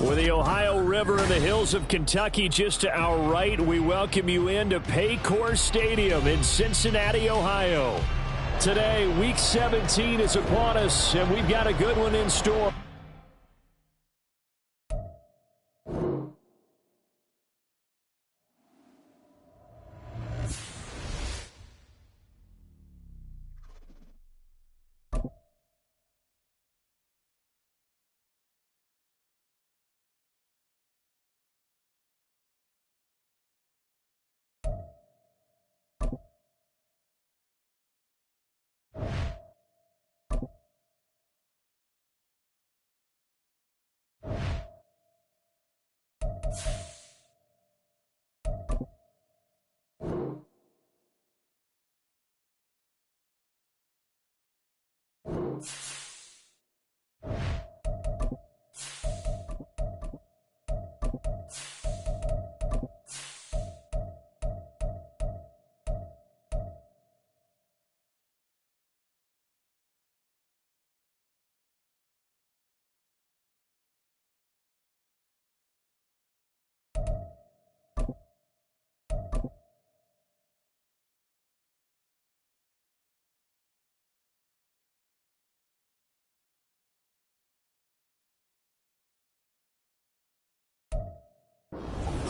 With the Ohio River and the hills of Kentucky just to our right, we welcome you into Paycor Stadium in Cincinnati, Ohio. Today, Week 17 is upon us, and we've got a good one in store.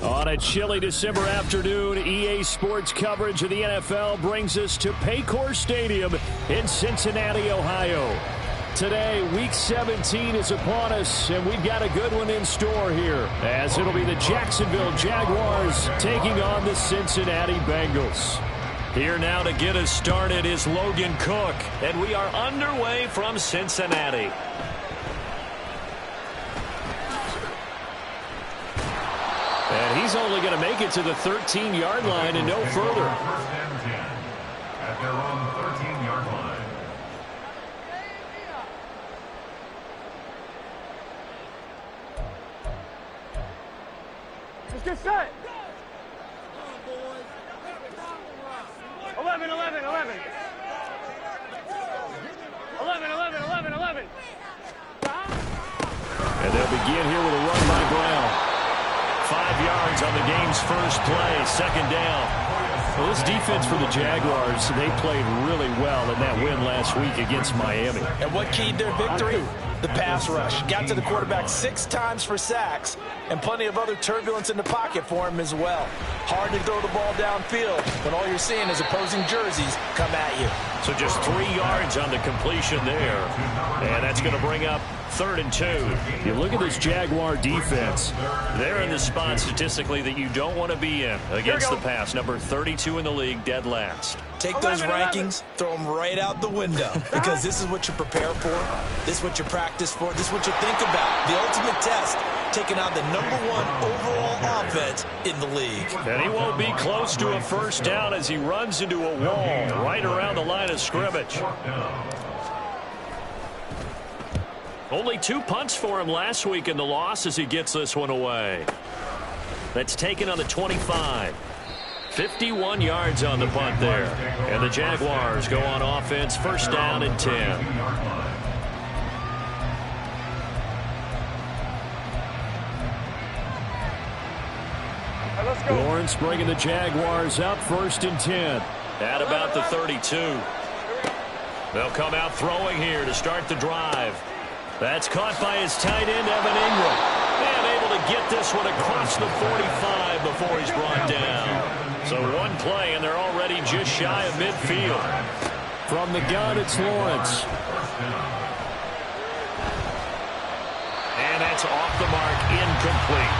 On a chilly December afternoon, EA Sports coverage of the NFL brings us to Paycor Stadium in Cincinnati, Ohio. Today, Week 17 is upon us, and we've got a good one in store here, as it'll be the Jacksonville Jaguars taking on the Cincinnati Bengals. Here now to get us started is Logan Cook, and we are underway from Cincinnati. And he's only going to make it to the 13-yard line and no further. First and 10 at their own 13-yard line. Let's get set. 11, 11, 11. 11, 11, 11, 11. And they'll begin here with a run by Brown. 5 yards on the game's first play, second down. Well, this defense for the Jaguars, they played really well in that win last week against Miami. And what keyed their victory? The pass rush. Got to the quarterback 6 times for sacks, and plenty of other turbulence in the pocket for him as well. Hard to throw the ball downfield when all you're seeing is opposing jerseys come at you. So just 3 yards on the completion there. And that's going to bring up 3rd and 2. You look at this Jaguar defense. They're in the spot statistically that you don't want to be in against the pass. Number 32 in the league, dead last. Take those rankings, throw them right out the window, because this is what you prepare for. This is what you practice for. This is what you think about. The ultimate test, taking on the #1 overall offense in the league. And he won't be close to a first down as he runs into a wall right around the line of scrimmage. Only 2 punts for him last week in the loss as he gets this one away. That's taken on the 25. 51 yards on the punt there. And the Jaguars go on offense, first down and 10. Lawrence bringing the Jaguars up, first and 10. At about the 32. They'll come out throwing here to start the drive. That's caught by his tight end, Evan Ingram. And able to get this one across the 45 before he's brought down. So one play, and they're already just shy of midfield. From the gun, it's Lawrence. And that's off the mark, incomplete.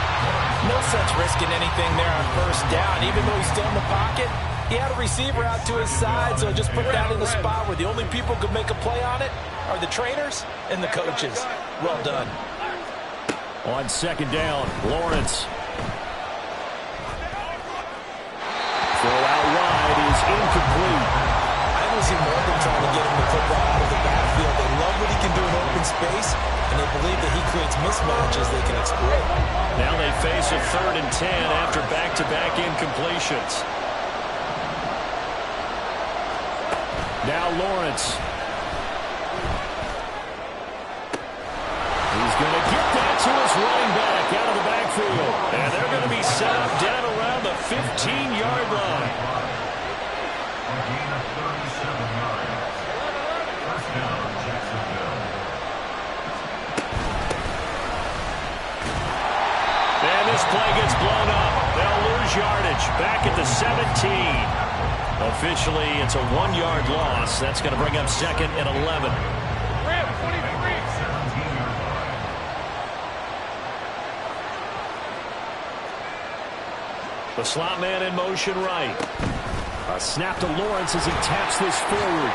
No sense risking anything there on first down. Even though he's still in the pocket, he had a receiver out to his side, so just put that in the spot where the only people who could make a play on it are the trainers and the coaches. Well done. On second down, Lawrence. Throw out wide is incomplete. I don't see more than trying to get him the football out of the backfield. They love what he can do in open space, and they believe that he creates mismatches they can exploit. Now they face a 3rd and 10 after back-to-back incompletions. Now Lawrence. He's going to get that to his running back, backfield. And they're going to be set up down around the 15-yard line. A gain of 37 yards. First down, Jacksonville. And this play gets blown up. They'll lose yardage. Back at the 17. Officially, it's a 1-yard loss. That's going to bring up second and 11. The slot man in motion right. A snap to Lawrence as he taps this forward.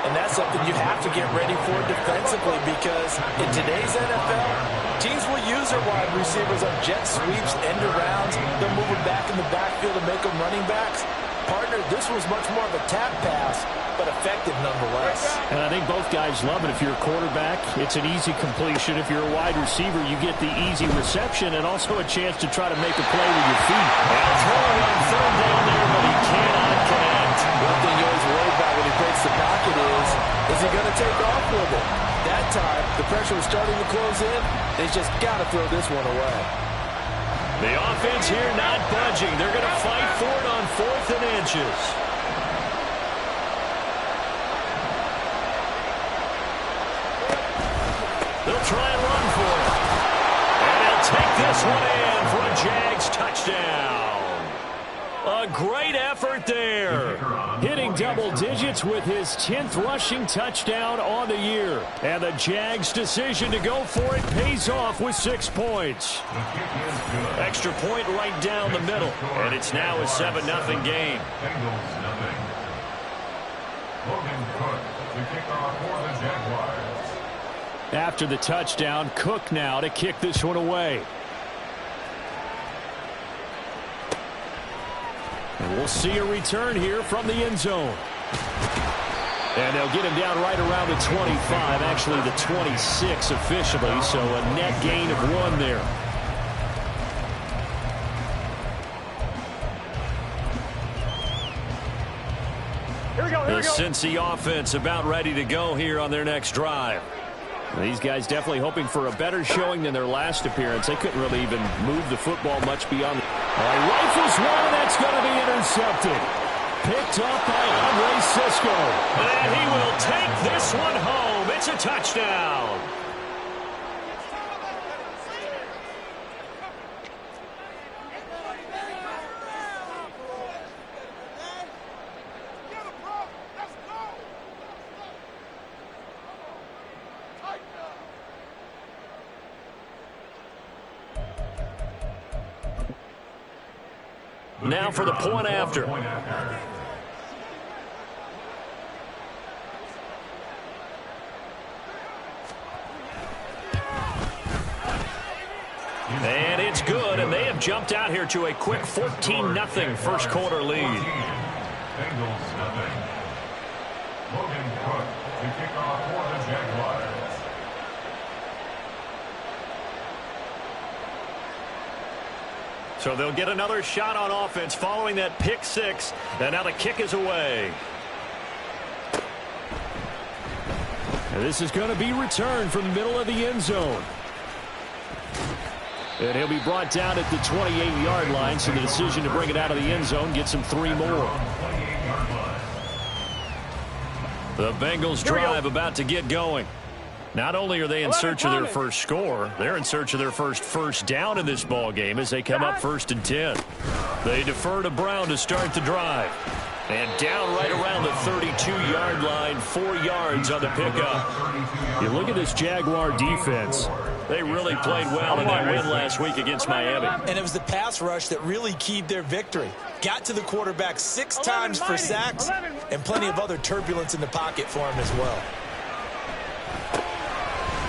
And that's something you have to get ready for defensively, because in today's NFL, teams will use their wide receivers on jet sweeps, end arounds. They'll move them back in the backfield and make them running backs. Partner, this was much more of a tap pass, but effective nonetheless. And I think both guys love it. If you're a quarterback, it's an easy completion. If you're a wide receiver, you get the easy reception and also a chance to try to make a play with your feet. And throwing on third down there, but he cannot connect. One thing you always worry about when he breaks the pocket is he going to take off with it? That time, the pressure was starting to close in. They just got to throw this one away. The offense here not budging. They're going to fight for it on 4th and inches. They'll try and run for it. And they'll take this one in for a Jags touchdown. A great effort there. Hitting double digits with his 10th rushing touchdown on the year. And the Jags' decision to go for it pays off with 6 points. Extra point right down the middle. And it's now a 7-0 game. Bengals nothing. Logan Cook to kick off for the Jaguars. After the touchdown, Cook now to kick this one away. And we'll see a return here from the end zone. And they'll get him down right around the 25, actually the 26 officially, so a net gain of 1 there. Here we go, here we The go. Cincy offense about ready to go here on their next drive. These guys definitely hoping for a better showing than their last appearance. They couldn't really even move the football much beyond. Rifles one, that's going to be intercepted. Picked up by Andre Sisco. And he will take this one home. It's a touchdown. Now for the point after. And it's good, and they have jumped out here to a quick 14-0 first quarter lead. Bengals nothing. Logan Cook to kick off for the Jaguars. So they'll get another shot on offense following that pick 6. And now the kick is away. And this is going to be returned from the middle of the end zone. And he'll be brought down at the 28-yard line, so the decision to bring it out of the end zone gets him 3 more. The Bengals drive about to get going. Not only are they in search of their first score, they're in search of their first down in this ball game as they come up 1st and 10. They defer to Brown to start the drive. And down right around the 32-yard line, 4 yards on the pickup. You look at this Jaguar defense. They really played well in that win last week against Miami. And it was the pass rush that really keyed their victory. Got to the quarterback 6 times for sacks, and plenty of other turbulence in the pocket for him as well.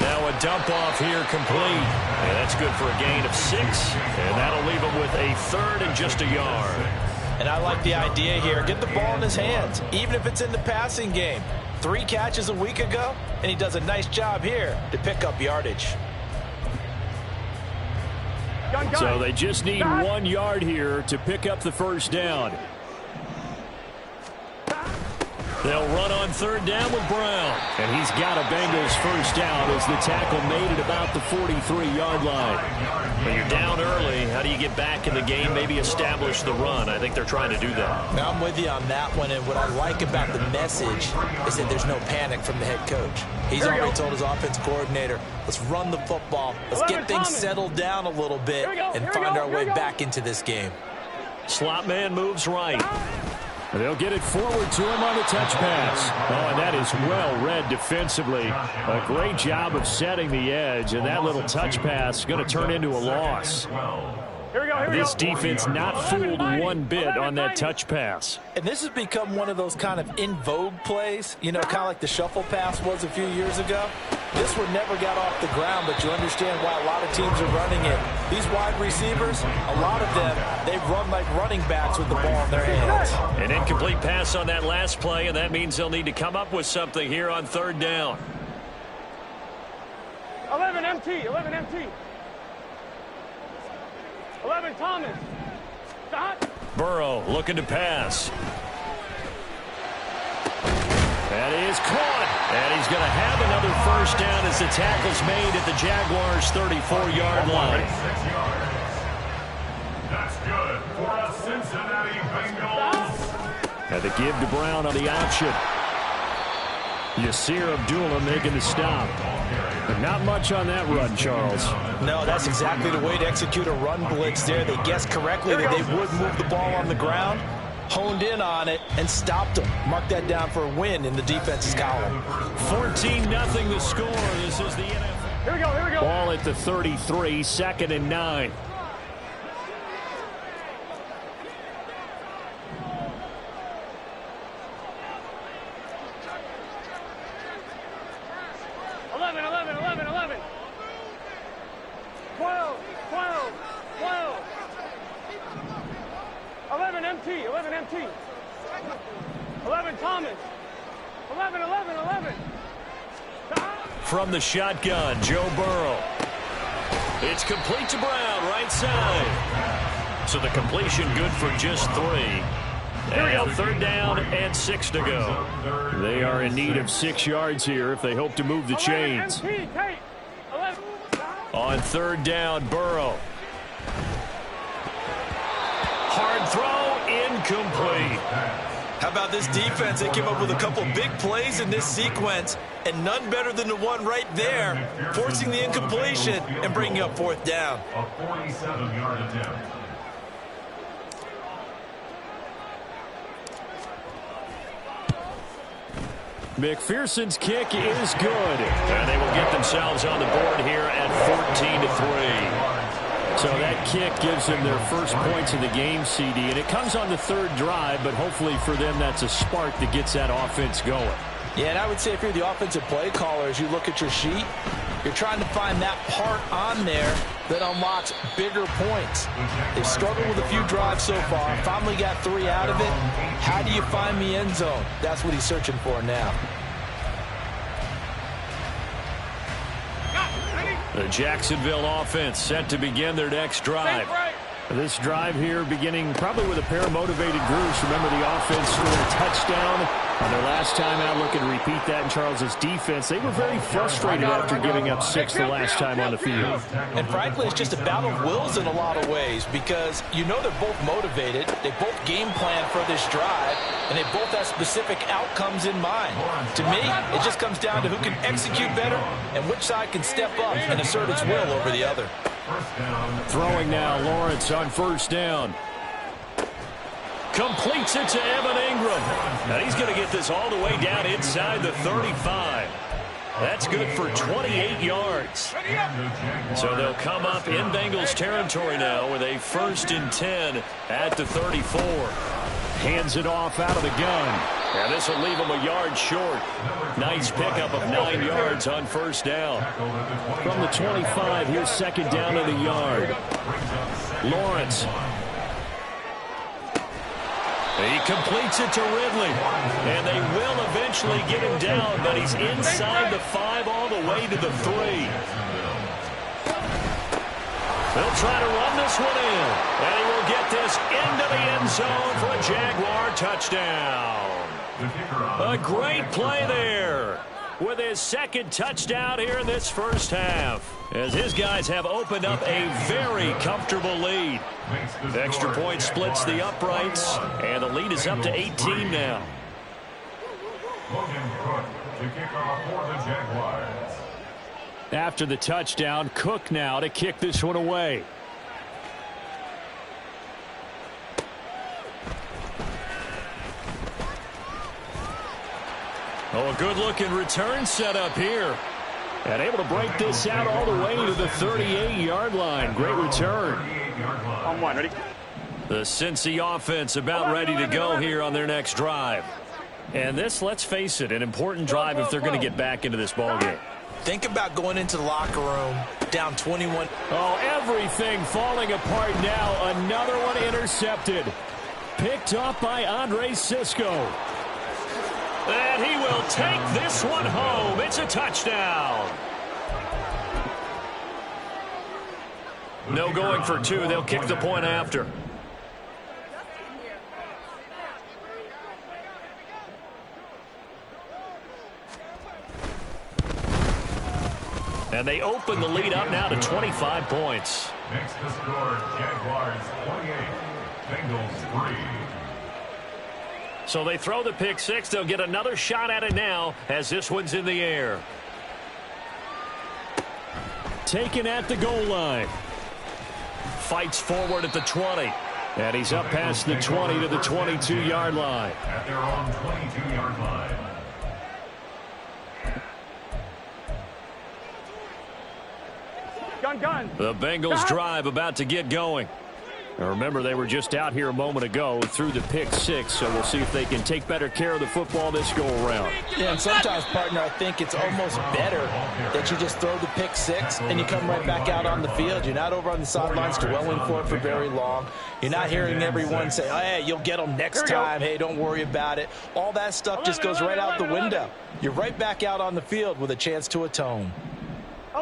Now a dump off here complete. And that's good for a gain of 6. And that'll leave him with a 3rd and just a yard. And I like the idea here. Get the ball in his hands, even if it's in the passing game. 3 catches a week ago, and he does a nice job here to pick up yardage. So they just need 1 yard here to pick up the first down. They'll run on third down with Brown. And he's got a Bengals first down as the tackle made at about the 43-yard line. When you're down early, how do you get back in the game, maybe establish the run? I think they're trying to do that. Now, I'm with you on that one, and what I like about the message is that there's no panic from the head coach. He's already told his offensive coordinator, let's run the football, let's get things settled down a little bit and find our way back into this game. Slot man moves right. They'll get it forward to him on the touch pass. Oh, and that is well read defensively. A great job of setting the edge, and that little touch pass is going to turn into a loss. This defense not fooled one bit on that touch pass. And this has become one of those kind of in vogue plays, you know, kind of like the shuffle pass was a few years ago. This one never got off the ground, but you understand why a lot of teams are running it. These wide receivers, a lot of them, they run like running backs with the ball in their hands. An incomplete pass on that last play, and that means they'll need to come up with something here on third down. 11 MT, 11 MT. 11 Thomas. Stop. Burrow looking to pass. That is caught. And he's going to have another first down as the tackle's made at the Jaguars' 34-yard line. 6 yards. That's good for a Cincinnati Bengals. And the give to Brown on the option. Yasir Abdullah making the stop. But not much on that run, Charles. No, that's exactly the way to execute a run blitz there. They guessed correctly that they would move the ball on the ground, honed in on it, and stopped them. Mark that down for a win in the defense's column. 14-0 the score. This is the NFL. Here we go, here we go. Ball at the 33, 2nd and 9. MT. 11 Thomas. 11. From the shotgun, Joe Burrow. It's complete to Brown, right side. So the completion good for just 3. And third down and 6 to go. They are in need of 6 yards here if they hope to move the chains. On third down, Burrow. Hard throw, incomplete. How about this defense? They came up with a couple big plays in this sequence, and none better than the one right there, forcing the incompletion and bringing up fourth down. A 47-yard attempt. McPherson's kick is good. And they will get themselves on the board here at 14-3. So that kick gives them their first points of the game, CD, and it comes on the third drive, but hopefully for them that's a spark that gets that offense going. Yeah, and I would say if you're the offensive play caller, as you look at your sheet, you're trying to find that part on there that unlocks bigger points. They've struggled with a few drives so far, finally got 3 out of it. How do you find the end zone? That's what he's searching for now. The Jacksonville offense set to begin their next drive. This drive here beginning probably with a pair of motivated groups. Remember, the offense scored a touchdown on their last time out. Looking to repeat that in Charles's defense. They were very frustrated after giving up 6 the last time on the field. And frankly, it's just a battle of wills in a lot of ways because you know they're both motivated. They both game plan for this drive, and they both have specific outcomes in mind. To me, it just comes down to who can execute better and which side can step up and assert its will over the other. Throwing now, Lawrence on first down. Completes it to Evan Ingram. And he's going to get this all the way down inside the 35. That's good for 28 yards. So they'll come up in Bengals territory now with a 1st and 10 at the 34. Hands it off out of the gun. And this will leave him a yard short. Nice pickup of 9 yards on first down. From the 25, here's 2nd down of the yard. Lawrence. He completes it to Ridley. And they will eventually get him down, but he's inside the 5 all the way to the 3. They'll try to run this one in. And he will get this into the end zone for a Jaguar touchdown. A great play there with his second touchdown here in this first half, as his guys have opened up a very comfortable lead. Extra point splits the uprights, and the lead is up to 18 now. After the touchdown, Cook now to kick this one away. Oh, a good-looking return setup here. And able to break this out all the way to the 38-yard line. Great return. On one, ready? The Cincy offense about ready to go here on their next drive. And this, let's face it, an important drive if they're going to get back into this ballgame. Think about going into the locker room down 21. Oh, everything falling apart now. Another one intercepted. Picked up by Andre Sisco. And he will take this one home. It's a touchdown. No going for two. They'll kick the point after. And they open the lead up now to 25 points. Next to score, Jaguars 28, Bengals 3. So they throw the pick six. They'll get another shot at it now as this one's in the air. Taken at the goal line. Fights forward at the 20. And he's up past the 20 to the 22-yard line. At their own 22-yard line. Gun. The Bengals drive about to get going. Now remember, they were just out here a moment ago through the pick six, so we'll see if they can take better care of the football this go-around. Yeah, and sometimes, partner, I think it's almost better that you just throw the pick six and you come right back out on the field. You're not over on the sidelines dwelling for it for very long. You're not hearing everyone say, oh, hey, you'll get them next time. Hey, don't worry about it. All that stuff just goes right out the window. You're right back out on the field with a chance to atone.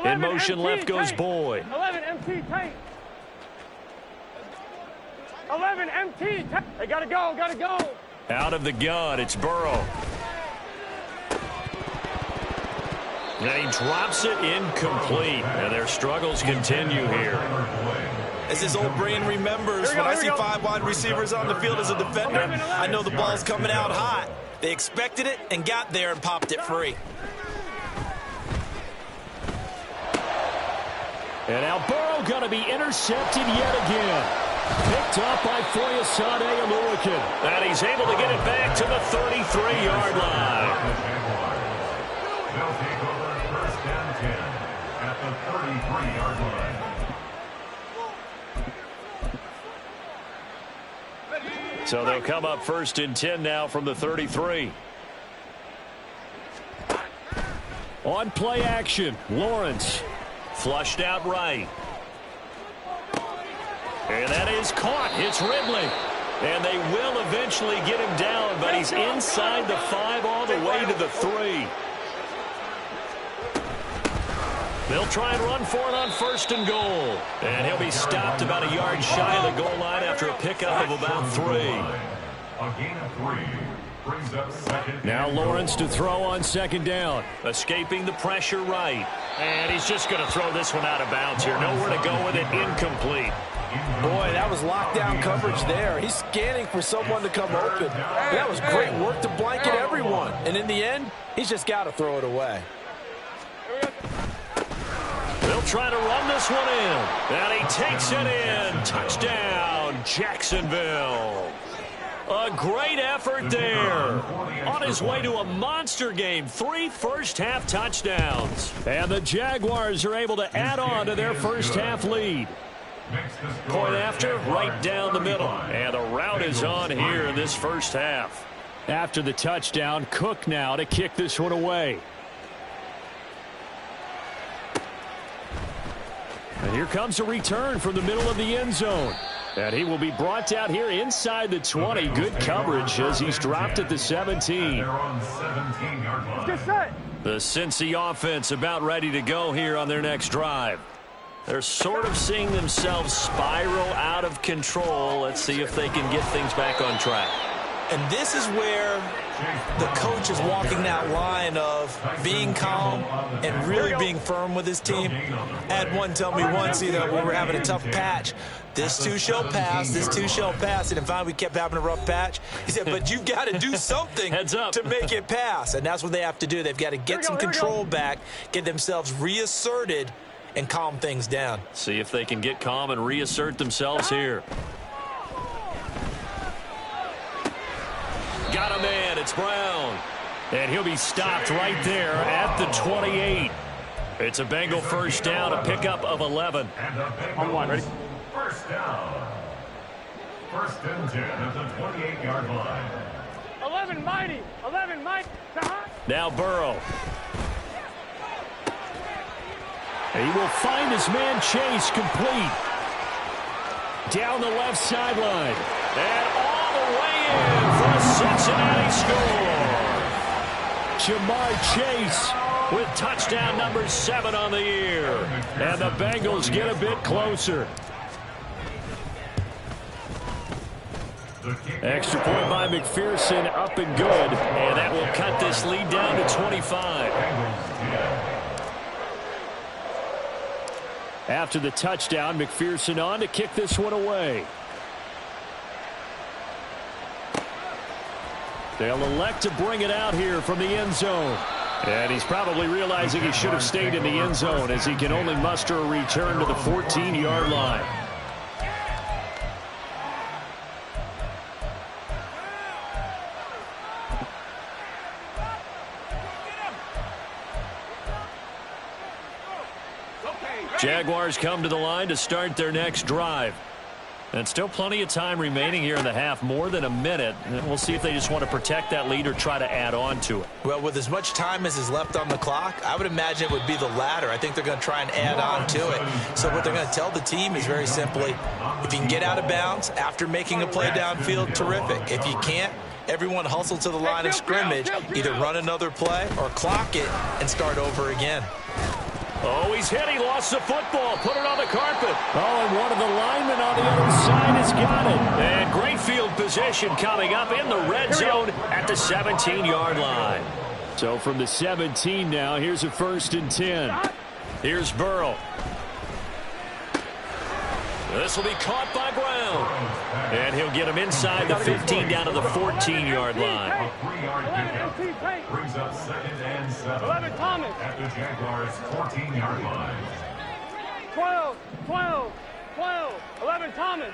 In motion left goes Boyd. 11 MT tank. 11 MT. They gotta go. Out of the gun, it's Burrow. And he drops it incomplete. And their struggles continue here. As his old brain remembers, when I see five wide receivers on the field as a defender, I know the ball's coming out hot. They expected it and got there and popped it free. And now Burrow going to be intercepted yet again. Picked up by Foyesade Oluwakin. And he's able to get it back to the 33-yard line. They'll take over first and 10 at the 33-yard line. So they'll come up first and 10 now from the 33. On play action, Lawrence. Flushed out right. And that is caught. It's Ridley. And they will eventually get him down, but he's inside the 5 all the way to the 3. They'll try and run for it on first and goal. And he'll be stopped about a yard shy of the goal line after a pickup of about 3. A gain of 3 brings up second. Now Lawrence to throw on second down. Escaping the pressure right. And he's just going to throw this one out of bounds here. Nowhere to go with it. Incomplete. Boy, that was lockdown coverage there. He's scanning for someone to come open. That was great work to blanket everyone. And in the end, he's just got to throw it away. They'll try to run this one in. And he takes it in. Touchdown, Jacksonville. A great effort there. On his way to a monster game. 3 first-half touchdowns. And the Jaguars are able to add on to their first-half lead. Point after, right down the middle. And a route is on here in this first half. After the touchdown, Cook now to kick this one away. And here comes a return from the middle of the end zone. And he will be brought down here inside the 20. Good coverage as he's dropped at the 17. Get set. The Cincy offense about ready to go here on their next drive. They're sort of seeing themselves spiral out of control. Let's see if they can get things back on track. And this is where the coach is walking that line of being calm and really being firm with his team. I had one tell me once, when we were having a tough patch, this too shall pass, this too shall pass. And finally we kept having a rough patch. He said, but you've got to do something to make it pass. And that's what they have to do. They've got to get some control back, get themselves reasserted, and calm things down. See if they can get calm and reassert themselves here. Got a man. It's Brown. And he'll be stopped right there at the 28. It's a Bengal first down, a pickup of 11. On one, ready? First down. First and 10 at the 28-yard line. 11 mighty. 11 mighty. Now Burrow. He will find his man Chase complete. Down the left sideline. And all the way in for a Cincinnati score. Jamar Chase with touchdown number 7 on the year. And the Bengals get a bit closer. Extra point by McPherson, up and good. And that will cut this lead down to 25. After the touchdown, McPherson on to kick this one away. They'll elect to bring it out here from the end zone. And he's probably realizing he should have stayed in the end zone as he can only muster a return to the 14-yard line. Jaguars come to the line to start their next drive. And still plenty of time remaining here in the half, more than a minute. And we'll see if they just want to protect that lead or try to add on to it. Well, with as much time as is left on the clock, I would imagine it would be the latter. I think they're going to try and add on to it. So what they're going to tell the team is very simply, if you can get out of bounds after making a play downfield, terrific. If you can't, everyone hustle to the line of scrimmage, either run another play or clock it and start over again. Oh, he's hit. He lost the football. Put it on the carpet. Oh, and one of the linemen on the other side has got it. And great field position coming up in the red zone at the 17-yard line. So from the 17 now, here's a first and 10. Here's Burrow. This will be caught by Brown. And he'll get him inside the 15 down to the 14-yard line. A 3-yard pickup brings up 2nd and 7 11 Thomas. at the Jaguars' 14-yard line. 12, 12, 12. 11 Thomas.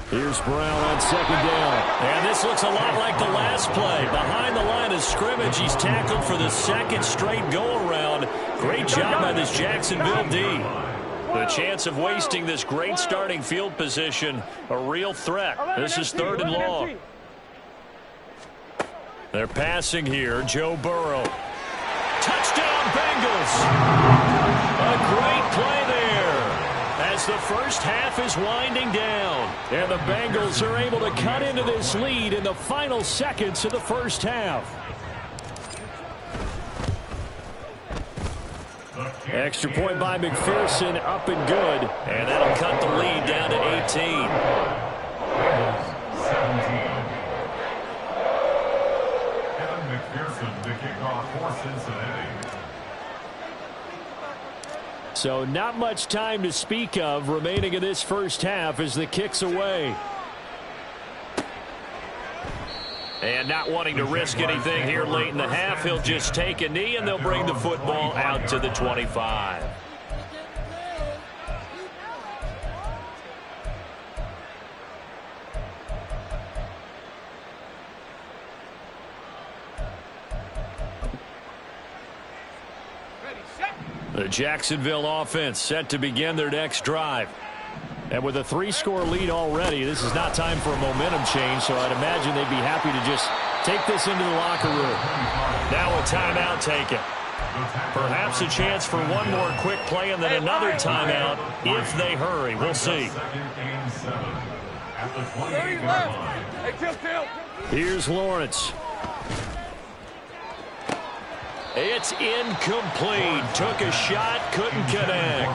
Here's Brown on second down. And this looks a lot like the last play. Behind the line of scrimmage, he's tackled for the second straight go-around. Great job by this Jacksonville D. The chance of wasting this great starting field position, a real threat. This is 3rd and long. They're passing here. Joe Burrow. Touchdown, Bengals. A great play there as the first half is winding down. And the Bengals are able to cut into this lead in the final seconds of the first half. Extra point by McPherson, up and good. And that'll cut the lead down to 18. 17. Kevin McPherson to kick off for Cincinnati. So not much time to speak of remaining in this first half as the kick's away. And not wanting to risk anything here late in the half, he'll just take a knee and they'll bring the football out to the 25. The Jacksonville offense set to begin their next drive. And with a 3-score lead already, this is not time for a momentum change, so I'd imagine they'd be happy to just take this into the locker room. Now a timeout taken. Perhaps a chance for one more quick play and then another timeout if they hurry. We'll see. Here's Lawrence. It's incomplete. Took a shot, couldn't connect.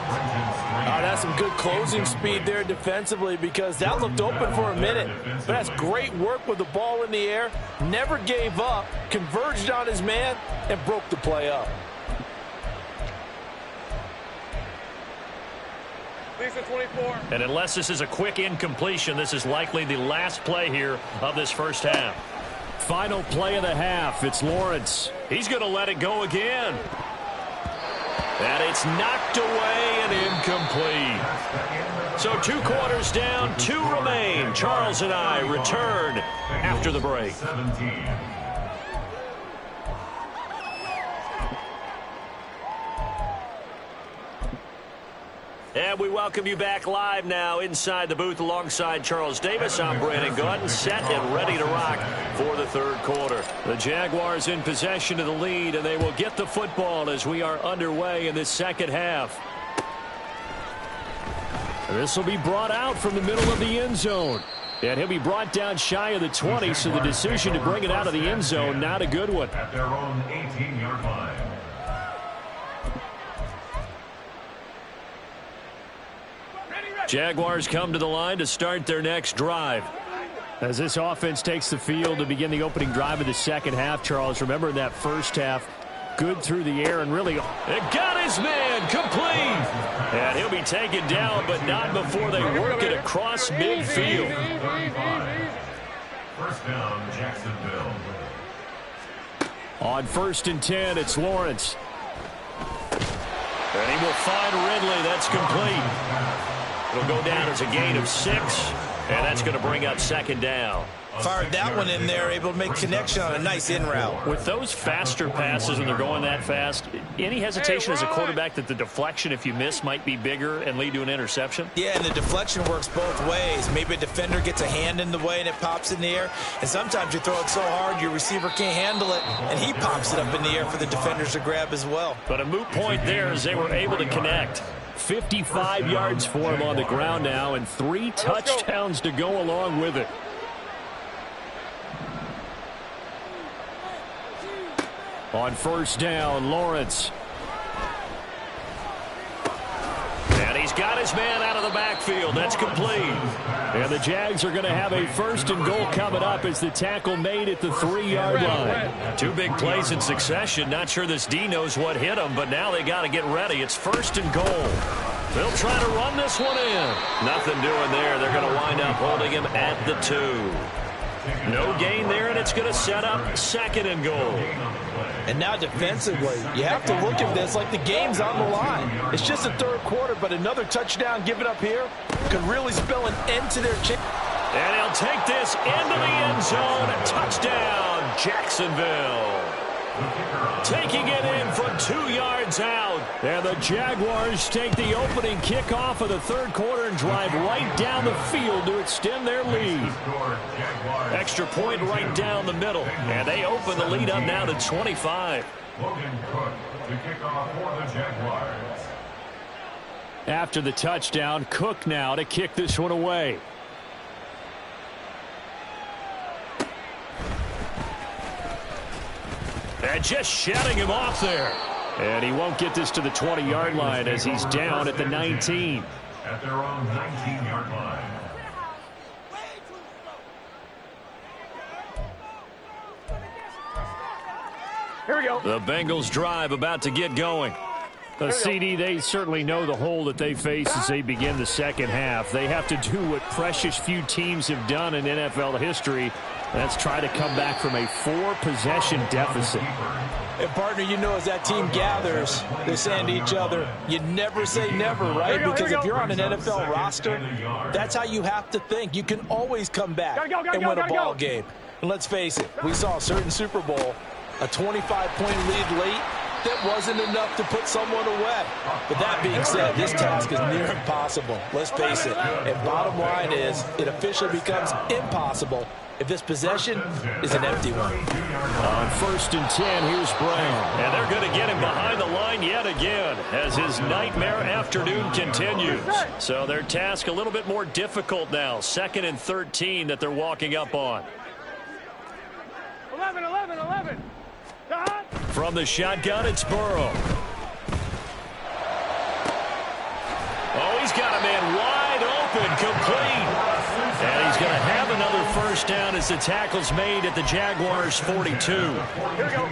That's some good closing speed there defensively, because that looked open for a minute. But that's great work with the ball in the air. Never gave up, converged on his man, and broke the play up. Lisa 24. And unless this is a quick incompletion, this is likely the last play here of this first half. Final play of the half. It's Lawrence. He's going to let it go again. And it's knocked away and incomplete. So 2 quarters down, 2 remain. Charles and I return after the break. And we welcome you back live now inside the booth alongside Charles Davis. I'm Brandon Gaudin, set and ready to rock for the third quarter. The Jaguars in possession of the lead, and they will get the football as we are underway in this second half. This will be brought out from the middle of the end zone. And he'll be brought down shy of the 20, so the decision to bring it out of the end zone, not a good one. At their own 18-yard line. Jaguars come to the line to start their next drive. As this offense takes the field to begin the opening drive of the second half, Charles, remember in that first half, good through the air and really... It got his man complete. And he'll be taken down, but not before they work it across midfield. First down, Jacksonville. On 1st and 10, it's Lawrence. And he will find Ridley. That's complete. It'll go down as a gain of 6, and that's going to bring up second down. Fired that one in there, able to make connection on a nice in route. With those faster passes when they're going that fast, any hesitation as a quarterback that the deflection, if you miss, might be bigger and lead to an interception? Yeah, and the deflection works both ways. Maybe a defender gets a hand in the way and it pops in the air, and sometimes you throw it so hard your receiver can't handle it, and he pops it up in the air for the defenders to grab as well. But a moot point there as they were able to connect. 55 yards for him on the ground now, and 3 touchdowns to go along with it. On 1st down, Lawrence. And he's got his man out of the backfield. That's complete. And the Jags are going to have a 1st and goal coming up as the tackle made at the 3-yard line. 2 big plays in succession. Not sure this D knows what hit him, but now they got to get ready. It's 1st and goal. They'll try to run this one in. Nothing doing there. They're going to wind up holding him at the 2. No gain there, and it's going to set up 2nd and goal. And now defensively, you have to look at this like the game's on the line. It's just the third quarter, but another touchdown given up here could really spell an end to their chance. And he'll take this into the end zone. Touchdown, Jacksonville. Taking it in from 2 yards out. And the Jaguars take the opening kickoff of the third quarter and drive right down the field to extend their lead. Extra point right down the middle. And they open the lead up now to 25. Logan Cook to kick off for the Jaguars. After the touchdown, Cook now to kick this one away. And just shutting him off there. And he won't get this to the 20-yard line as he's down at the 19. At their own 19-yard line. Here we go. The Bengals drive about to get going. The CD, they certainly know the hole that they face as they begin the second half. They have to do what precious few teams have done in NFL history. That's try to come back from a 4-possession deficit. And partner, you know, as that team gathers, they're saying to each other, you never say never, right? Because if you're on an NFL roster, that's how you have to think. You can always come back and win a ball game. And let's face it, we saw a certain Super Bowl, a 25-point lead late. That wasn't enough to put someone away. But that being said, this task is near impossible. Let's face it. And bottom line is, it officially becomes impossible if this possession is an empty one. On 1st and 10, here's Brown. And they're going to get him behind the line yet again as his nightmare afternoon continues. So their task a little bit more difficult now. 2nd and 13 that they're walking up on. 11. From the shotgun, it's Burrow. Oh, he's got a man wide open, complete. And he's going to have another first down as the tackle's made at the Jaguars' 42. Here we go.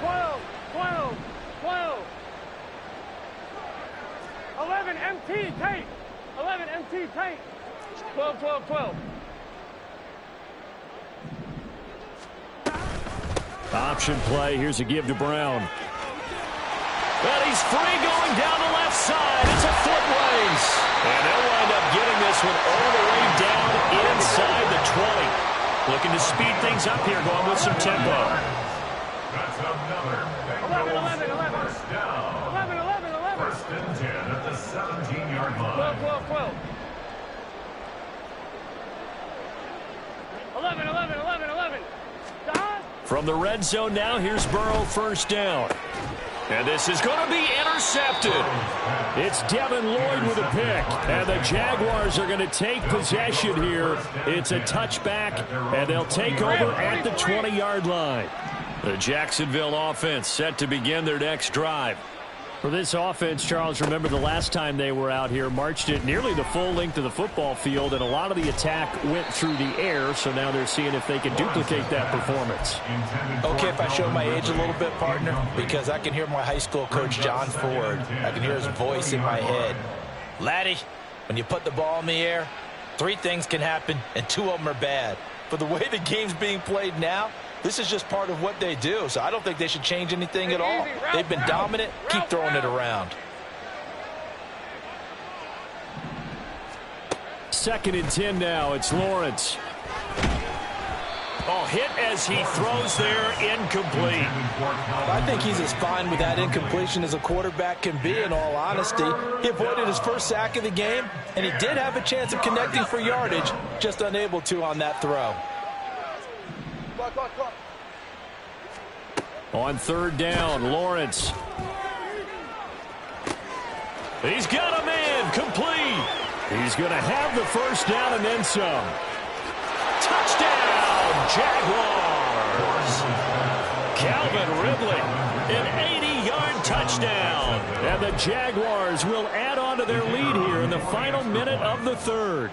12, 12, 12. 11 MT tape. 11 MT tape. 12, 12, 12. Option play. Here's a give to Brown. But he's free going down the left side. It's a foot race. And they'll wind up getting this one all the way down inside the 20. Looking to speed things up here, going with some tempo. That's another 11, 11, 11. first down. 11, 11, 11. First and 10 at the 17-yard line. 12, 12, 12. 11, 11, 11, 11. From the red zone now, here's Burrow, first down. And this is going to be intercepted. It's Devin Lloyd with a pick. And the Jaguars are going to take possession here. It's a touchback, and they'll take over at the 20-yard line. The Jacksonville offense set to begin their next drive. For this offense, Charles, remember the last time they were out here, marched it nearly the full length of the football field, and a lot of the attack went through the air, so now they're seeing if they can duplicate that performance. Okay, if I show my age a little bit, partner, because I can hear my high school coach, John Ford. I can hear his voice in my head. Laddie, when you put the ball in the air, 3 things can happen, and 2 of them are bad. But the way the game's being played now, this is just part of what they do, so I don't think they should change anything at all. They've been dominant. Keep throwing it around. 2nd and 10 now. It's Lawrence. Oh, hit as he throws there, incomplete. I think he's as fine with that incompletion as a quarterback can be, in all honesty. He avoided his first sack of the game, and he did have a chance of connecting for yardage, just unable to on that throw. On 3rd down, Lawrence. He's got a man, complete. He's going to have the first down and then some. Touchdown, Jaguars. Calvin Ridley, an 80-yard touchdown. And the Jaguars will add on to their lead here in the final minute of the 3rd.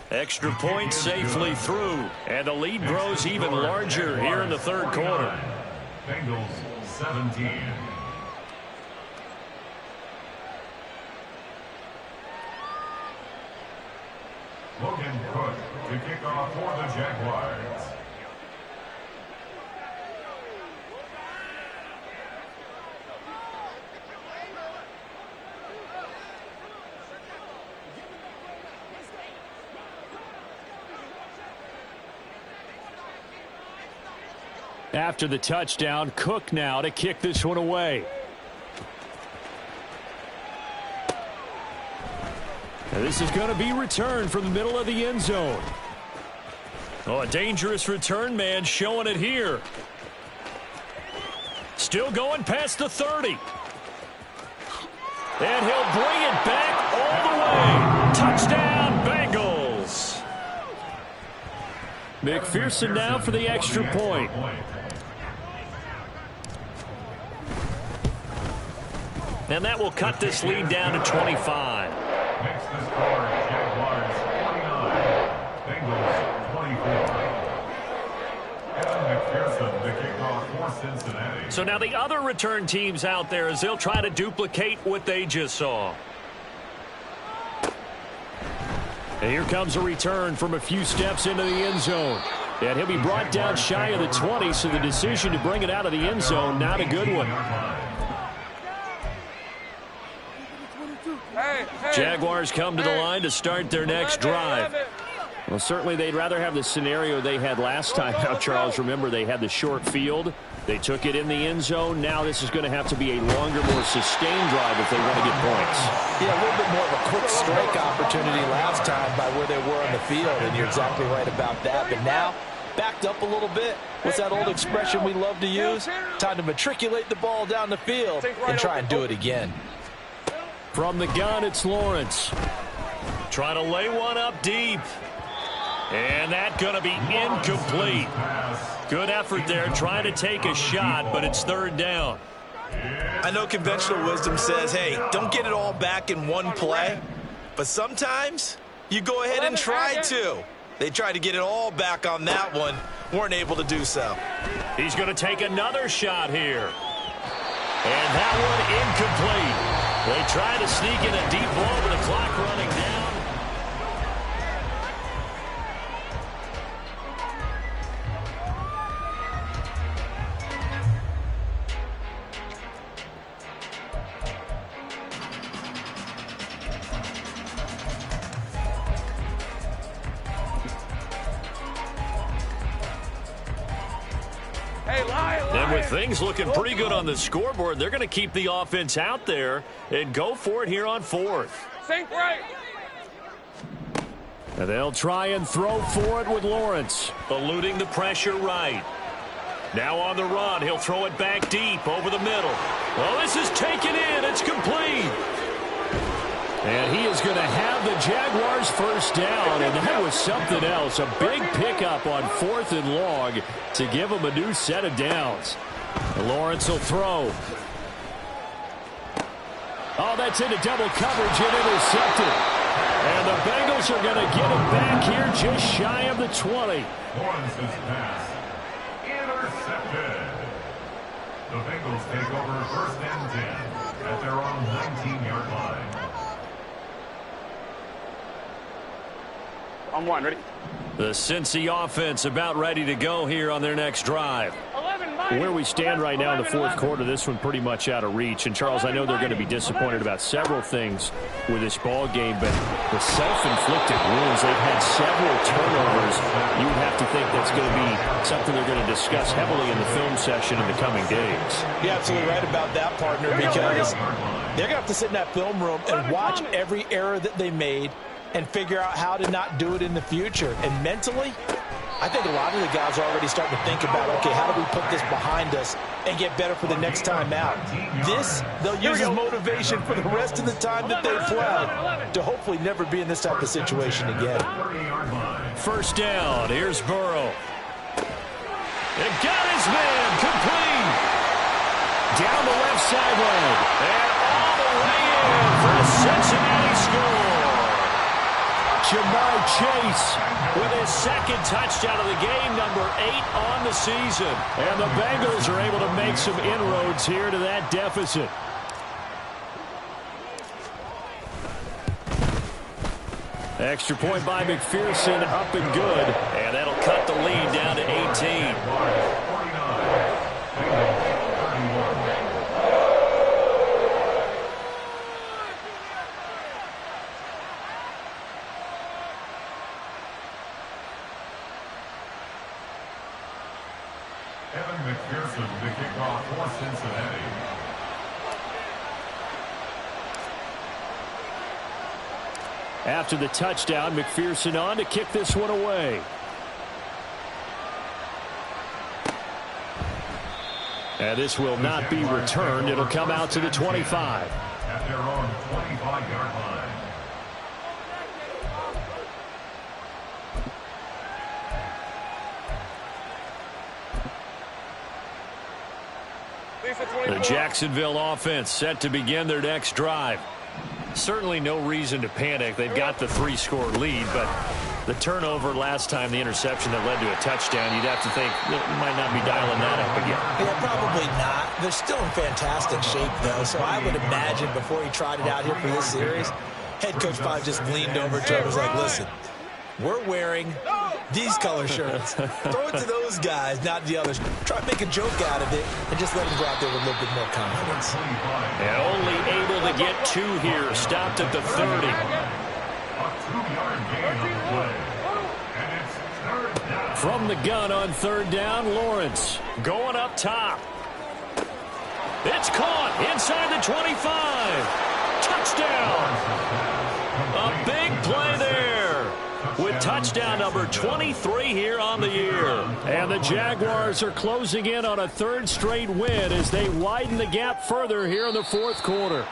Extra point safely through, and the lead grows even larger here in the 3rd quarter. Bengals 17. Logan Cook to kick off for the Jaguars. After the touchdown, Cook now to kick this one away. And this is going to be returned from the middle of the end zone. Oh, a dangerous return man showing it here. Still going past the 30. And he'll bring it back all the way. Touchdown, Bengals. McPherson now for the extra point. And that will cut this lead down to 25. Makes the score Jaguars 49, Bengals 24. Evan McPherson to kick off for Cincinnati. So now the other return teams out there as they'll try to duplicate what they just saw. And here comes a return from a few steps into the end zone. And he'll be brought down shy of the 20, so the decision to bring it out of the end zone, not a good one. Jaguars come to the line to start their next drive. Well, certainly they'd rather have the scenario they had last time. Now, Charles, remember they had the short field. They took it in the end zone. Now this is going to have to be a longer, more sustained drive if they want to get points. Yeah, a little bit more of a quick strike opportunity last time by where they were on the field, and you're exactly right about that. But now, backed up a little bit. What's that old expression we love to use? Time to matriculate the ball down the field and try and do it again. From the gun, it's Lawrence. Trying to lay one up deep. And that's going to be incomplete. Good effort there, trying to take a shot, but it's third down. I know conventional wisdom says, hey, don't get it all back in one play. But sometimes you go ahead and try to. They tried to get it all back on that one. Weren't able to do so. He's going to take another shot here. And that one incomplete. They try to sneak in a deep ball, but the clock running down. And with things looking pretty good on the scoreboard, they're going to keep the offense out there and go for it here on fourth. Sink right. And they'll try and throw for it with Lawrence. Eluding the pressure right. Now on the run, he'll throw it back deep over the middle. Well, this is taken in. It's complete. And he is going to have the Jaguars first down, and that was something else. A big pickup on 4th and long to give them a new set of downs. And Lawrence will throw. Oh, that's into double coverage and intercepted. And the Bengals are going to get it back here just shy of the 20. Lawrence's pass intercepted. The Bengals take over first and 10 at their own 19-yard line. On one, ready? The Cincy offense about ready to go here on their next drive. Where we stand right now in the fourth quarter, this one pretty much out of reach. And, Charles, I know they're going to be disappointed about several things with this ball game, but the self-inflicted wounds, they've had several turnovers. You would have to think that's going to be something they're going to discuss heavily in the film session in the coming days. You're absolutely right about that, partner, because they're going to have to sit in that film room and watch every error that they made and figure out how to not do it in the future. And mentally, I think a lot of the guys are already starting to think about, okay, how do we put this behind us and get better for the next time out? This, they'll use as motivation for the rest of the time that they play to hopefully never be in this type of situation again. First down, here's Burrow. And got his man, complete. Down the left sideline. And all the way in for a Cincinnati score. Jamar Chase with his second touchdown of the game, number 8 on the season. And the Bengals are able to make some inroads here to that deficit. Extra point by McPherson, up and good. And that'll cut the lead down to 18. McPherson to kick off for Cincinnati. After the touchdown, McPherson on to kick this one away. And this will not be returned. It'll come out to the 25. At their own 25-yard line. The Jacksonville offense set to begin their next drive. Certainly no reason to panic. They've got the 3-score lead, but the turnover last time, the interception that led to a touchdown, you'd have to think you might not be dialing that up again. Yeah, probably not. They're still in fantastic shape, though, so I would imagine before he tried it out here for this series, head coach probably just leaned over to him and was like, listen, we're wearing these color shirts. Throw it to those guys, not the others. Try to make a joke out of it and just let them go out there with a little bit more confidence. And only able to get 2 here. Stopped at the 30. From the gun on third down, Lawrence going up top. It's caught inside the 25. Touchdown. A big play there. With touchdown number 23 here on the year. And the Jaguars are closing in on a 3rd straight win as they widen the gap further here in the fourth quarter.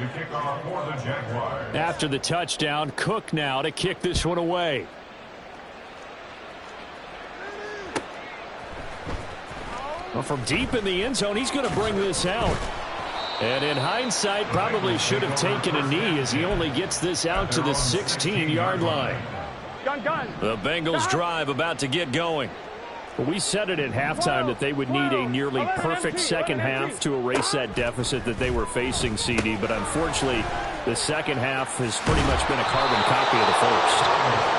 to kick off for the Jaguars. After the touchdown, Cook now to kick this one away. Well, from deep in the end zone, he's going to bring this out. And in hindsight, probably should have taken a knee as he only gets this out to the 16-yard line. The Bengals drive about to get going. We said it at halftime that they would need a nearly perfect second half to erase that deficit that they were facing, CD. But unfortunately, the second half has pretty much been a carbon copy of the first.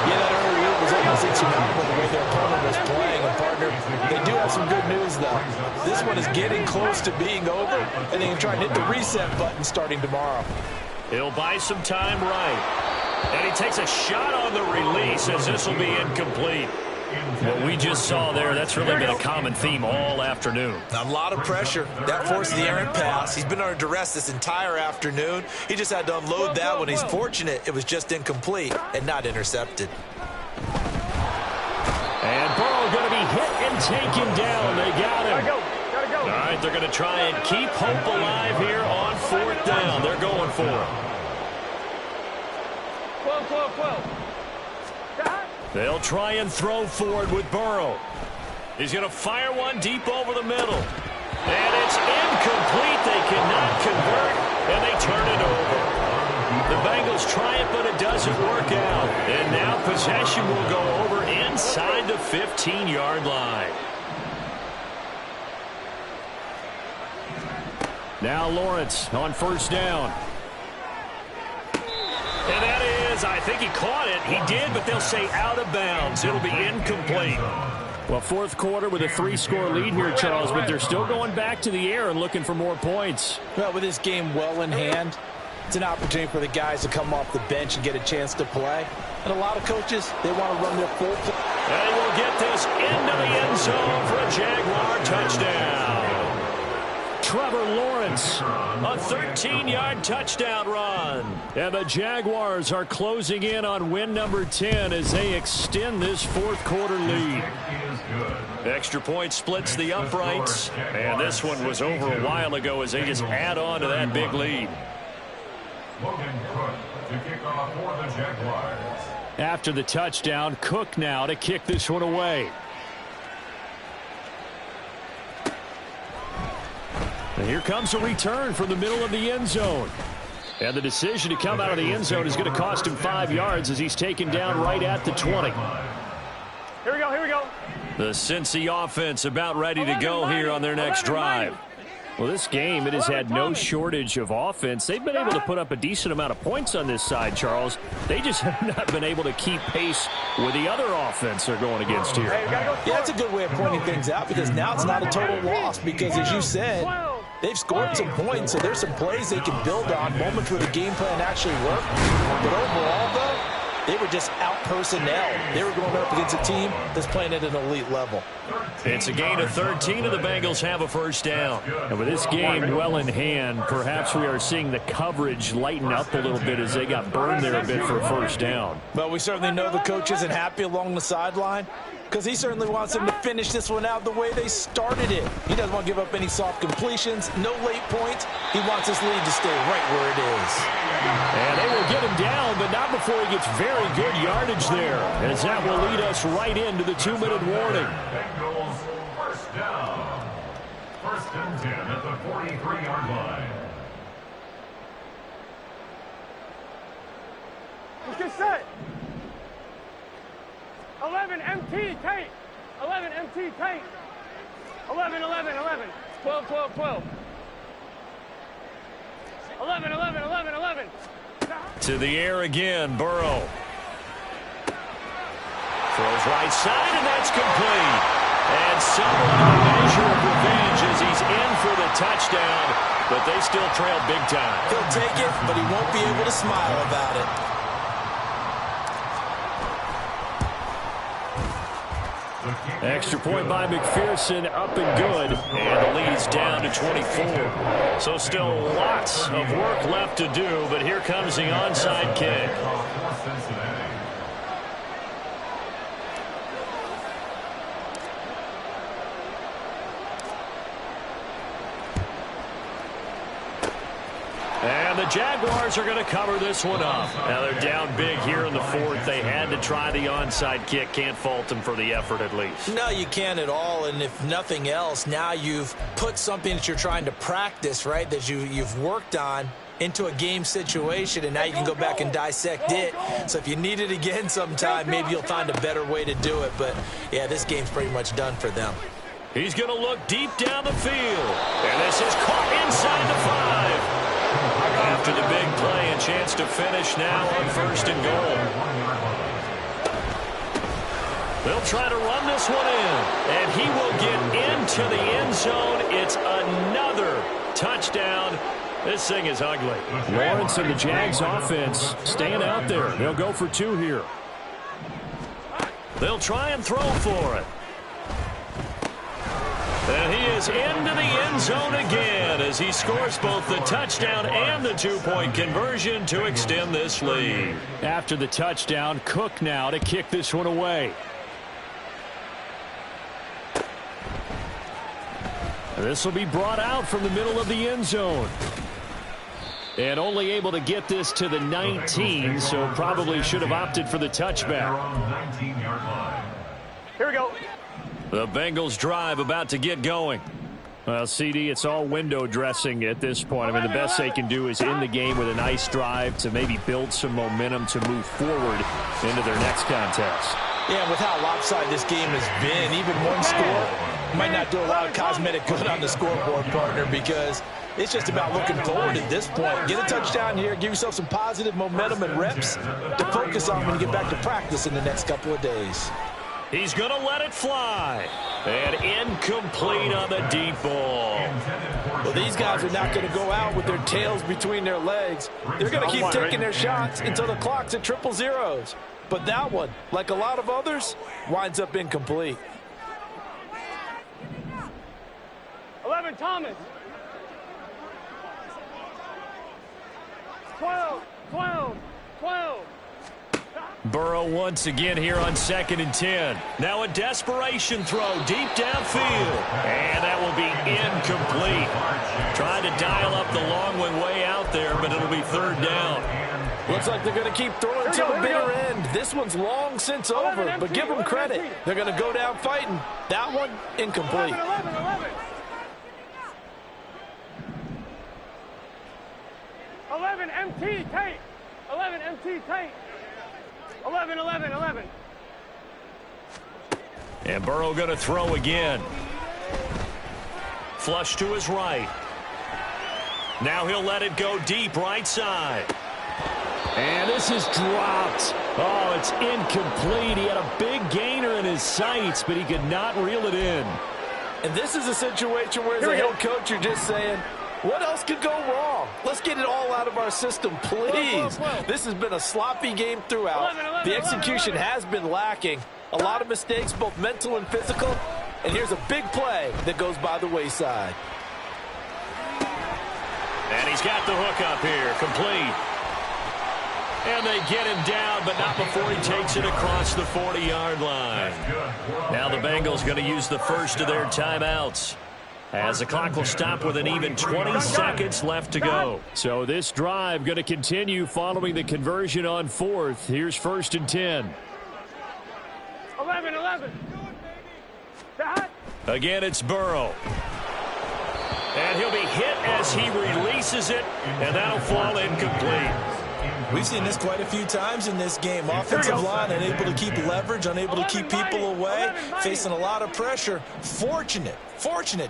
Yeah, that early lead was almost insurmountable the way their opponent was playing. And, partner, they do have some good news, though. This one is getting close to being over, and they can try and hit the reset button starting tomorrow. He'll buy some time right. And he takes a shot on the release as this will be incomplete. What we just saw there, that's really been a common theme all afternoon. A lot of pressure. That forced the errant pass. He's been under duress this entire afternoon. He just had to unload that one. He's fortunate it was just incomplete and not intercepted. And Burrow going to be hit and taken down. They got him. Gotta go. All right, they're going to try and keep hope alive here on 4th down. They're going for it. 12. They'll try and throw forward with Burrow. He's going to fire one deep over the middle. And it's incomplete. They cannot convert, and they turn it over. The Bengals try it, but it doesn't work out. And now possession will go over inside the 15-yard line. Now Lawrence on 1st down. And that is, I think he caught it. He did, but they'll say out of bounds. It'll be incomplete. Well, 4th quarter with a 3-score lead here, Charles, but they're still going back to the air and looking for more points. Well, with this game well in hand, it's an opportunity for the guys to come off the bench and get a chance to play. And a lot of coaches, they want to run their full play. And he will get this into the end zone for a Jaguar touchdown. Trevor Lawrence, a 13-yard touchdown run. And the Jaguars are closing in on win number 10 as they extend this 4th quarter lead. Extra point splits the uprights, and this one was over a while ago as they just add on to that big lead. Logan Cook to kick off for the Jaguars. After the touchdown, Cook now to kick this one away. And here comes a return from the middle of the end zone. And the decision to come out of the end zone is going to cost him 5 yards as he's taken down right at the 20. Here we go. The Cincy offense about ready to go here on their next drive. Well, this game, it has had no shortage of offense. They've been able to put up a decent amount of points on this side, Charles. They just have not been able to keep pace with the other offense they're going against here. Yeah, that's a good way of pointing things out because now it's not a total loss because, as you said, they've scored some points, so there's some plays they can build on, moments where the game plan actually worked. But overall, though, they were just out personnel. They were going up against a team that's playing at an elite level. It's a gain of 13, and the Bengals have a 1st down. And with this game well in hand, perhaps we are seeing the coverage lighten up a little bit as they got burned there a bit for a 1st down. But we certainly know the coach isn't happy along the sideline because he certainly wants them to finish this one out the way they started it. He doesn't want to give up any soft completions, no late points. He wants this lead to stay right where it is. And they will get him down, but not before he gets very good yardage there, as that will lead us right into the 2-minute warning. Bengals 1st down. 1st and 10 at the 43-yard line. Let's get set. 11 MT tape. 11 MT tape. 11. 12. 11. To the air again, Burrow. Throws right side, and that's complete. And somewhat of a measure of revenge as he's in for the touchdown, but they still trail big time. He'll take it, but he won't be able to smile about it. Extra point by McPherson, up and good. And the lead's down to 24. So still lots of work left to do, but here comes the onside kick. And the Jaguars are going to cover this one up. Now they're down big here in the fourth. They had to try the onside kick. Can't fault them for the effort at least. No, you can't at all. And if nothing else, now you've put something that you're trying to practice, right, that you've worked on into a game situation, and now you can go back and dissect it. So if you need it again sometime, maybe you'll find a better way to do it. But, yeah, this game's pretty much done for them. He's going to look deep down the field. And this is caught inside the 5. After the big play, a chance to finish now on 1st and goal. They'll try to run this one in. And he will get into the end zone. It's another touchdown. This thing is ugly. Lawrence and the Jags offense staying out there. They'll go for 2 here. They'll try and throw for it. And he is into the end zone again as he scores both the touchdown and the 2-point conversion to extend this lead. After the touchdown, Cook now to kick this one away. This will be brought out from the middle of the end zone. And only able to get this to the 19, so probably should have opted for the touchback. Here we go. The Bengals drive about to get going. Well, CD, it's all window dressing at this point. I mean, the best they can do is end the game with a nice drive to maybe build some momentum to move forward into their next contest. Yeah, with how lopsided this game has been, even one score might not do a lot of cosmetic good on the scoreboard, partner, because it's just about looking forward at this point. Get a touchdown here, give yourself some positive momentum and reps to focus on when you get back to practice in the next couple of days. He's going to let it fly. And incomplete on the deep ball. Well, these guys are not going to go out with their tails between their legs. They're going to keep taking their shots until the clock's at 000. But that one, like a lot of others, winds up incomplete. 11, Thomas. 12, 12, 12. Burrow once again here on 2nd and 10. Now a desperation throw deep downfield. And that will be incomplete. Trying to dial up the long one way out there, but it'll be 3rd down. Looks like they're going to keep throwing to the bitter end. This one's long since over, but give them credit. They're going to go down fighting. That one, incomplete. 11, MT, tape. 11, MT, tape. 11, 11, 11. And Burrow going to throw again. Flush to his right. Now he'll let it go deep right side. And this is dropped. Oh, it's incomplete. He had a big gainer in his sights, but he could not reel it in. And this is a situation where as a head coach, you're just saying, what else could go wrong? Let's get it all out of our system, please. This has been a sloppy game throughout. The execution has been lacking. A lot of mistakes, both mental and physical. And here's a big play that goes by the wayside. And he's got the hook up here, complete. And they get him down, but not before he takes it across the 40-yard line. Now the Bengals going to use the first of their timeouts, as the clock will stop with an even 20 seconds left to go. So this drive going to continue following the conversion on 4th. Here's 1st and 10. 11, 11. Again, it's Burrow. And he'll be hit as he releases it, and that'll fall incomplete. We've seen this quite a few times in this game. Offensive line unable to keep leverage, unable to keep people away, facing a lot of pressure. Fortunate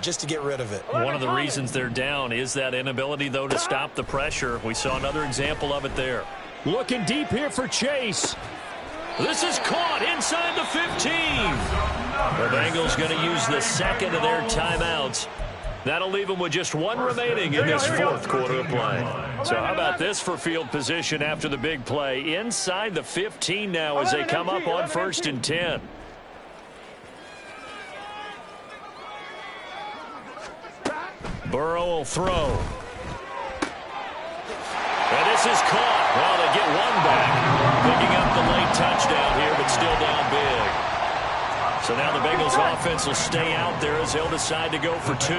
just to get rid of it. One of the reasons they're down is that inability, though, to stop the pressure. We saw another example of it there. Looking deep here for Chase. This is caught inside the 15. The Bengals going to use the second of their timeouts. That'll leave them with just one remaining in this 4th quarter of play. So how about this for field position after the big play? Inside the 15 now as they come up on 1st and 10. Burrow will throw. And this is caught. Well, they get one back. Picking up the late touchdown here, but still down big. So now the Bengals offense will stay out there as they'll decide to go for 2.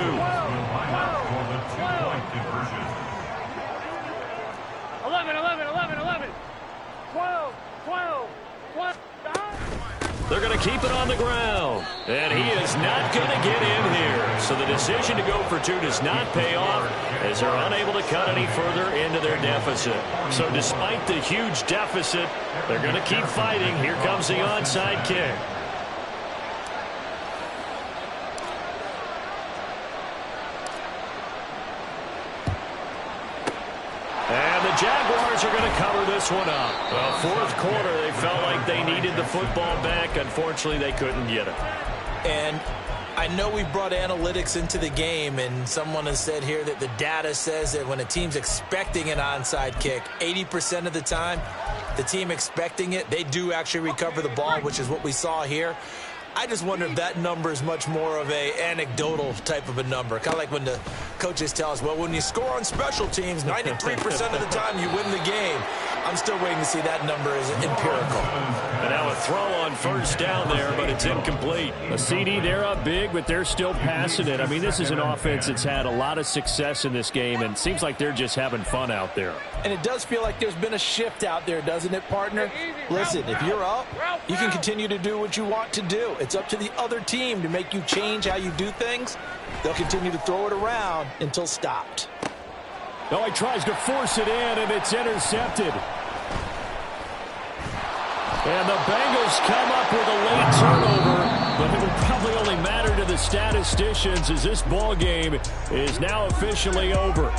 They're going to keep it on the ground. And he is not going to get in here. So the decision to go for 2 does not pay off as they're unable to cut any further into their deficit. So despite the huge deficit, they're going to keep fighting. Here comes the onside kick. And the Jaguars are going to cover this one up. Well, fourth quarter, they felt like they needed the football back. Unfortunately, they couldn't get it. And I know we brought analytics into the game, and someone has said here that the data says that when a team's expecting an onside kick, 80% of the time, the team expecting it, they do actually recover the ball, which is what we saw here. I just wonder if that number is much more of a anecdotal type of a number. Kind of like when the coaches tell us, well, when you score on special teams, 93% of the time you win the game. I'm still waiting to see that number is empirical. And now a throw on first down there, but it's incomplete. A CD, they're up big, but they're still passing it. I mean, this is an offense that's had a lot of success in this game, and it seems like they're just having fun out there. And it does feel like there's been a shift out there, doesn't it, partner? Listen, if you're up, you can continue to do what you want to do. It's up to the other team to make you change how you do things. They'll continue to throw it around until stopped. Oh, he tries to force it in, and it's intercepted. And the Bengals come up with a late turnover, but it will probably only matter to the statisticians as this ball game is now officially over.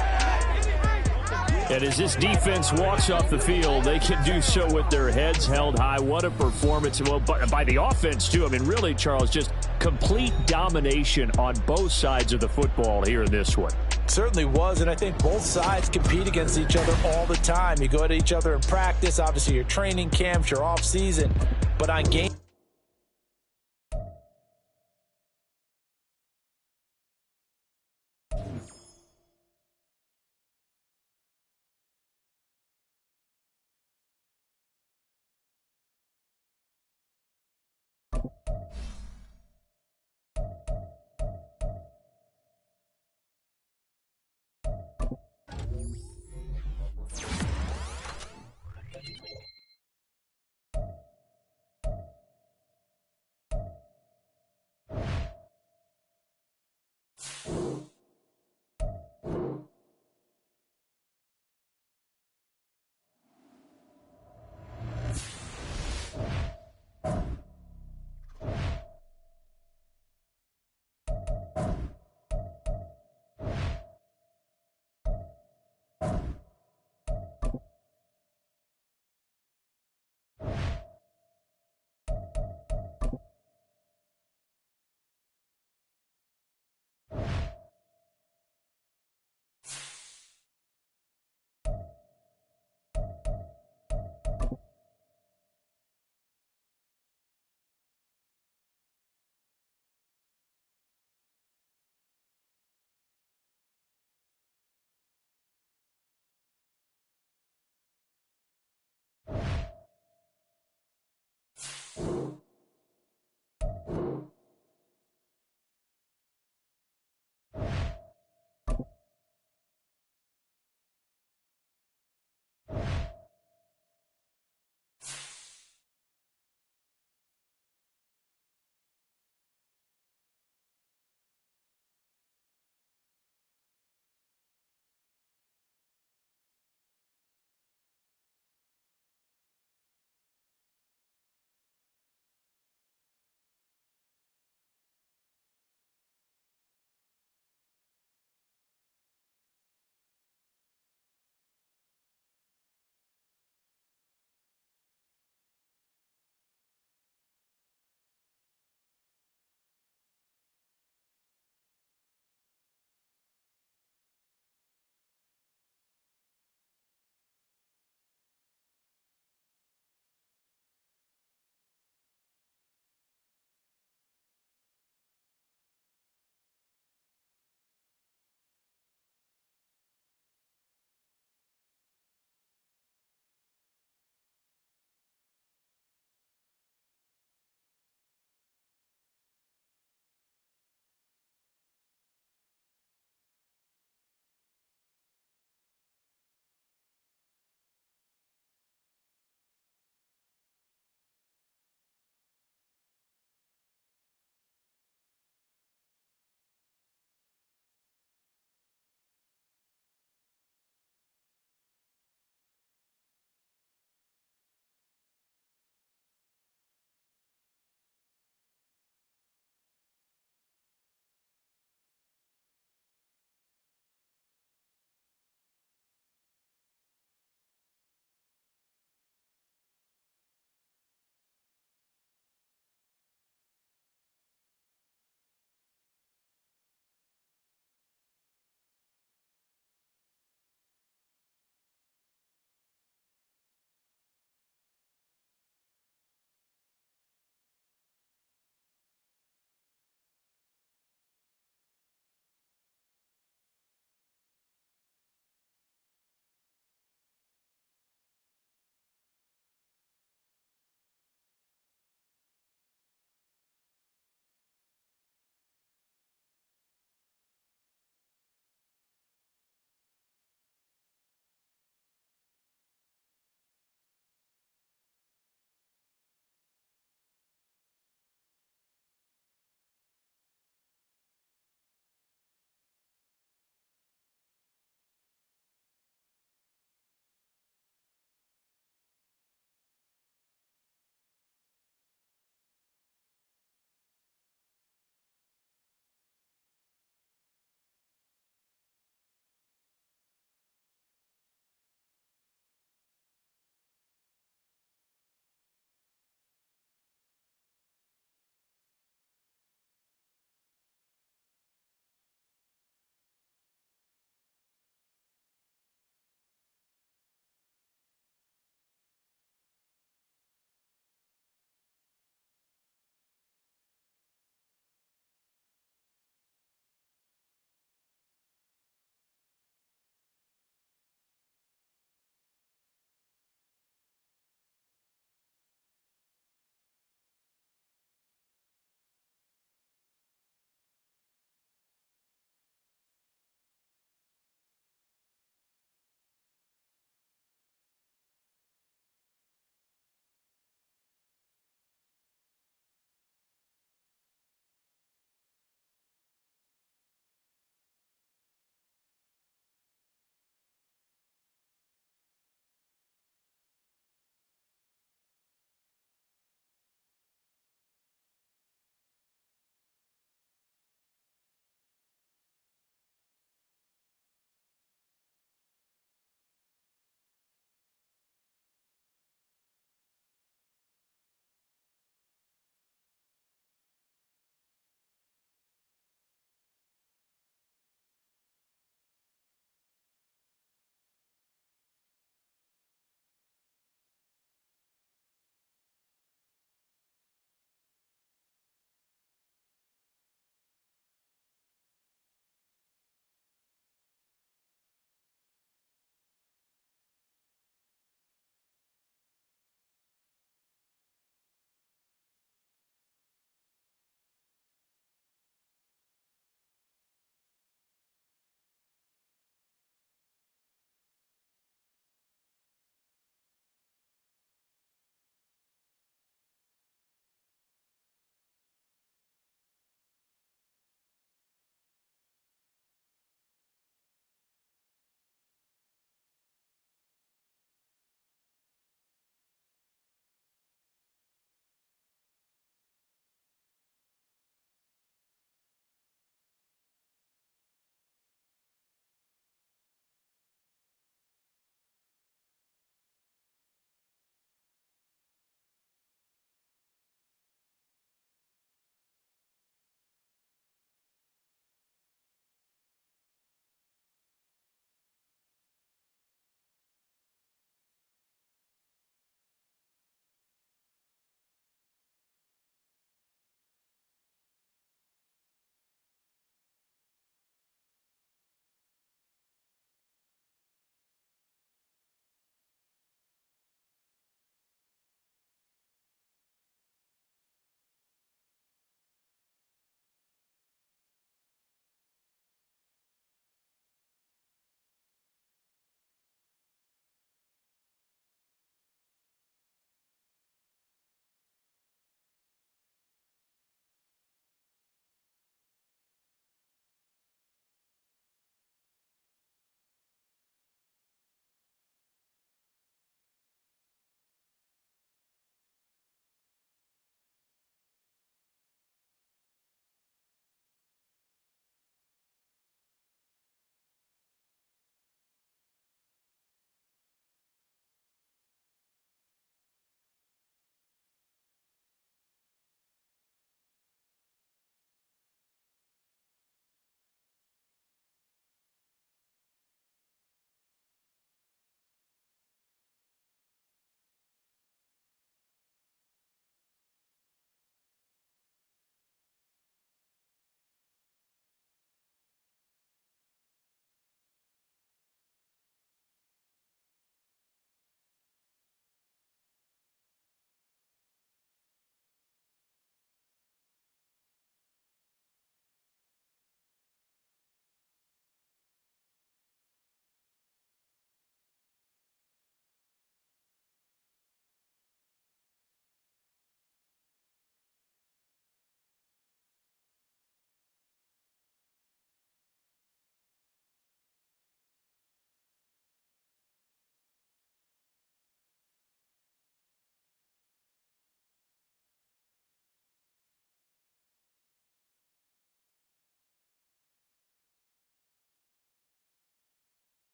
And as this defense walks off the field, they can do so with their heads held high. What a performance. Well, by the offense, too. I mean, really, Charles, just complete domination on both sides of the football here in this one. Certainly was, and I think both sides compete against each other all the time. You go at each other in practice. Obviously, your training camps, your off season. But on game